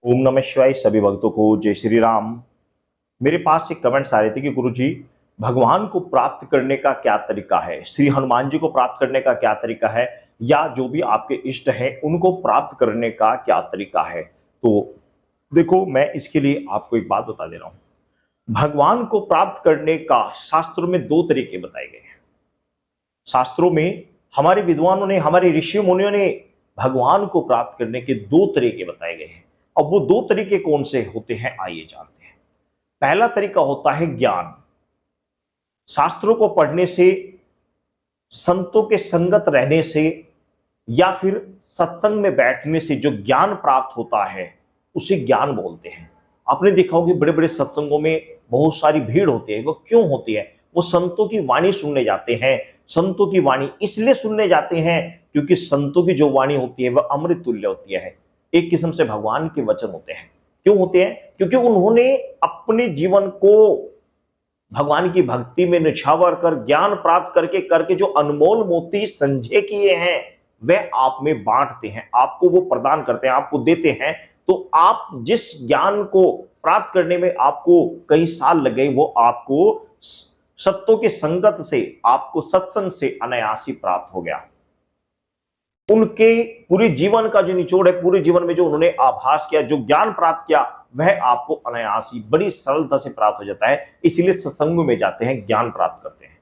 ओम नमः शिवाय। सभी भक्तों को जय श्री राम। मेरे पास एक कमेंट्स आ रहे थे कि गुरुजी, भगवान को प्राप्त करने का क्या तरीका है, श्री हनुमान जी को प्राप्त करने का क्या तरीका है, या जो भी आपके इष्ट हैं उनको प्राप्त करने का क्या तरीका है। तो देखो, मैं इसके लिए आपको एक बात बता दे रहा हूं। भगवान को प्राप्त करने का शास्त्रों में दो तरीके बताए गए हैं। शास्त्रों में हमारे विद्वानों ने, हमारे ऋषि मुनियों ने भगवान को प्राप्त करने के दो तरीके बताए गए हैं। अब वो दो तरीके कौन से होते हैं, आइए जानते हैं। पहला तरीका होता है ज्ञान। शास्त्रों को पढ़ने से, संतों के संगत रहने से, या फिर सत्संग में बैठने से जो ज्ञान प्राप्त होता है उसे ज्ञान बोलते हैं। आपने देखा होगा बड़े बड़े सत्संगों में बहुत सारी भीड़ होती है। वो क्यों होती है? वो संतों की वाणी सुनने जाते हैं। संतों की वाणी इसलिए सुनने जाते हैं क्योंकि संतों की जो वाणी होती है वह अमृत तुल्य होती है। एक किस्म से भगवान के वचन होते हैं। क्यों होते हैं? क्योंकि उन्होंने अपने जीवन को भगवान की भक्ति में निछावर कर, ज्ञान प्राप्त करके करके जो अनमोल मोती संजय किए हैं वह आप में बांटते हैं, आपको वो प्रदान करते हैं, आपको देते हैं। तो आप जिस ज्ञान को प्राप्त करने में आपको कई साल लग गए, वो आपको सत्यों के संगत से, आपको सत्संग से अनायास ही प्राप्त हो गया। उनके पूरे जीवन का जो निचोड़ है, पूरे जीवन में जो उन्होंने आभास किया, जो ज्ञान प्राप्त किया, वह आपको अनायास ही बड़ी सरलता से प्राप्त हो जाता है। इसीलिए सत्संग में जाते हैं, ज्ञान प्राप्त करते हैं।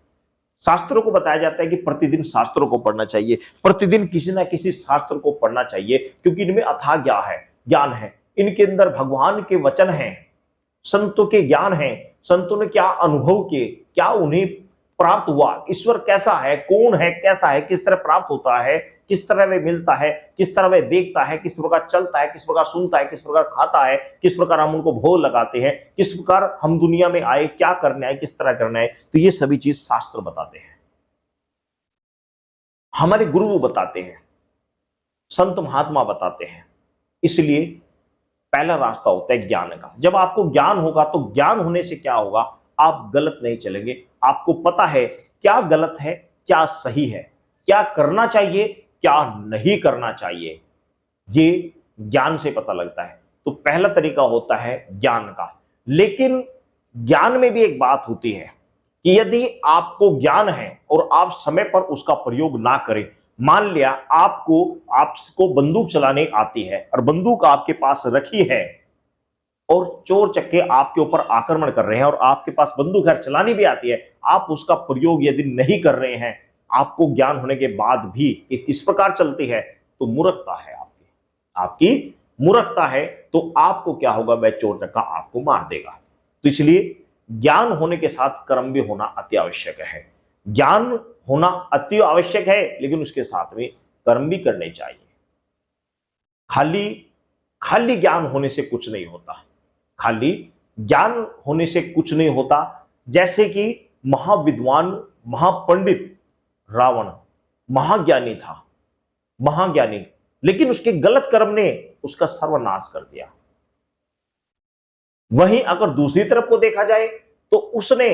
शास्त्रों को बताया जाता है कि प्रतिदिन शास्त्रों को पढ़ना चाहिए, प्रतिदिन किसी ना किसी शास्त्र को पढ़ना चाहिए, क्योंकि इनमें अथाह ज्ञान है। इनके अंदर भगवान के वचन हैं, संतों के ज्ञान हैं। संतों ने क्या अनुभव किए, क्या उन्हें प्राप्त हुआ, ईश्वर कैसा है, कौन है, कैसा है, किस तरह प्राप्त होता है, किस तरह वह मिलता है, किस तरह वह देखता है, किस प्रकार चलता है, किस प्रकार सुनता है, किस प्रकार खाता है, किस प्रकार हम उनको भोग लगाते हैं, किस प्रकार हम दुनिया में आए, क्या करना है, किस तरह करना है। तो ये सभी चीज शास्त्र बताते हैं, हमारे गुरु बताते हैं, संत महात्मा बताते हैं। इसलिए पहला रास्ता होता है ज्ञान का। जब आपको ज्ञान होगा तो ज्ञान होने से क्या होगा, आप गलत नहीं चलेंगे। आपको पता है क्या गलत है, क्या सही है, क्या करना चाहिए, क्या नहीं करना चाहिए, ये ज्ञान से पता लगता है। तो पहला तरीका होता है ज्ञान का। लेकिन ज्ञान में भी एक बात होती है कि यदि आपको ज्ञान है और आप समय पर उसका प्रयोग ना करें, मान लिया आपको बंदूक चलाने आती है और बंदूक आपके पास रखी है और चोर चक्के आपके ऊपर आक्रमण कर रहे हैं और आपके पास बंदूक है, चलानी भी आती है, आप उसका प्रयोग यदि नहीं कर रहे हैं, आपको ज्ञान होने के बाद भी कि किस प्रकार चलती है, तो मूर्खता है आपकी मूर्खता है। तो आपको क्या होगा, वह चोर चक्का आपको मार देगा। तो इसलिए ज्ञान होने के साथ कर्म भी होना अति आवश्यक है। ज्ञान होना अति आवश्यक है, लेकिन उसके साथ में कर्म भी करने चाहिए। खाली खाली ज्ञान होने से कुछ नहीं होता, खाली ज्ञान होने से कुछ नहीं होता। जैसे कि महाविद्वान, महापंडित रावण महाज्ञानी था, महाज्ञानी, लेकिन उसके गलत कर्म ने उसका सर्वनाश कर दिया। वहीं अगर दूसरी तरफ को देखा जाए तो उसने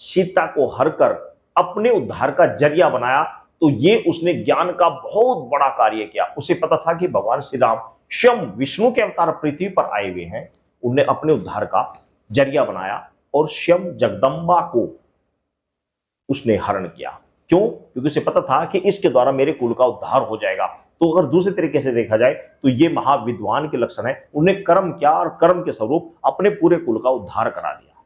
सीता को हरकर अपने उद्धार का जरिया बनाया। तो ये उसने ज्ञान का बहुत बड़ा कार्य किया। उसे पता था कि भगवान श्री राम स्वयं विष्णु के अवतार पृथ्वी पर आए हुए हैं। उन्होंने अपने उद्धार का जरिया बनाया और स्वयं जगदम्बा को उसने हरण किया। क्यों? क्योंकि उसे पता था कि इसके द्वारा मेरे कुल का उद्धार हो जाएगा। तो अगर दूसरे तरीके से देखा जाए तो ये महाविद्वान के लक्षण है। उन्हें कर्म किया और कर्म के स्वरूप अपने पूरे कुल का उद्धार करा दिया।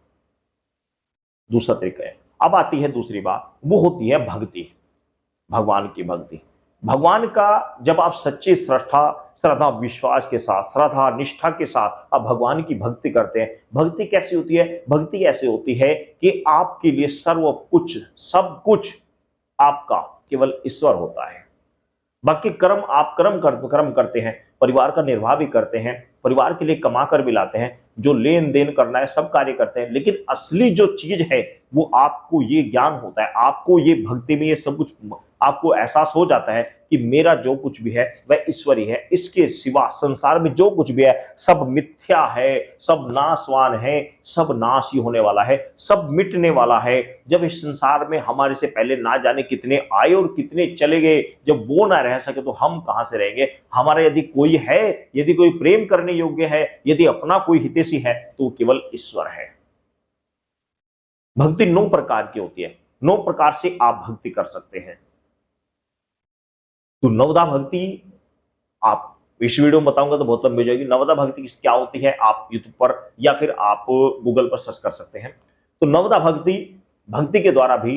दूसरा तरीका है। अब आती है दूसरी बात, वो होती है भक्ति, भगवान की भक्ति। भगवान का जब आप सच्ची श्रद्धा विश्वास के साथ, श्रद्धा निष्ठा के साथ आप भगवान की भक्ति करते हैं। भक्ति कैसी होती है? भक्ति ऐसी होती है कि आपके लिए सर्व कुछ, सब कुछ आपका केवल ईश्वर होता है। बाकी कर्म आप कर्म करते हैं, परिवार का निर्वाह भी करते हैं, परिवार के लिए कमा कर भी लाते हैं, जो लेन देन करना है सब कार्य करते हैं। लेकिन असली जो चीज है वो आपको ये ज्ञान होता है, आपको ये भक्ति में ये सब कुछ आपको एहसास हो जाता है कि मेरा जो कुछ भी है वह ईश्वरी है, इसके सिवा संसार में जो कुछ भी है सब मिथ्या है, सब नाशवान है, सब नाश ही होने वाला है, सब मिटने वाला है। जब इस संसार में हमारे से पहले ना जाने कितने आए और कितने चले गए, जब वो ना रह सके तो हम कहां से रहेंगे। हमारा यदि कोई है, यदि कोई प्रेम करने योग्य है, यदि अपना कोई हितैषी है तो केवल ईश्वर है। भक्ति 9 प्रकार की होती है, 9 प्रकार से आप भक्ति कर सकते हैं। तो नवदा भक्ति आप इस वीडियो में बताऊंगा तो बहुत लंबी हो जाएगी। नवदा भक्ति क्या होती है आप यूट्यूब पर या फिर आप गूगल पर सर्च कर सकते हैं। तो नवदा भक्ति, भक्ति के द्वारा भी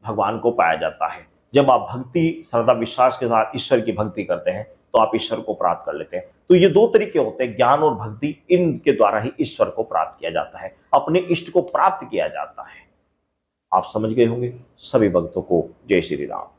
भगवान को पाया जाता है। जब आप भक्ति श्रद्धा विश्वास के साथ ईश्वर की भक्ति करते हैं तो आप ईश्वर को प्राप्त कर लेते हैं। तो ये 2 तरीके होते हैं, ज्ञान और भक्ति, इनके द्वारा ही ईश्वर को प्राप्त किया जाता है, अपने इष्ट को प्राप्त किया जाता है। आप समझ गए होंगे। सभी भक्तों को जय श्री राम।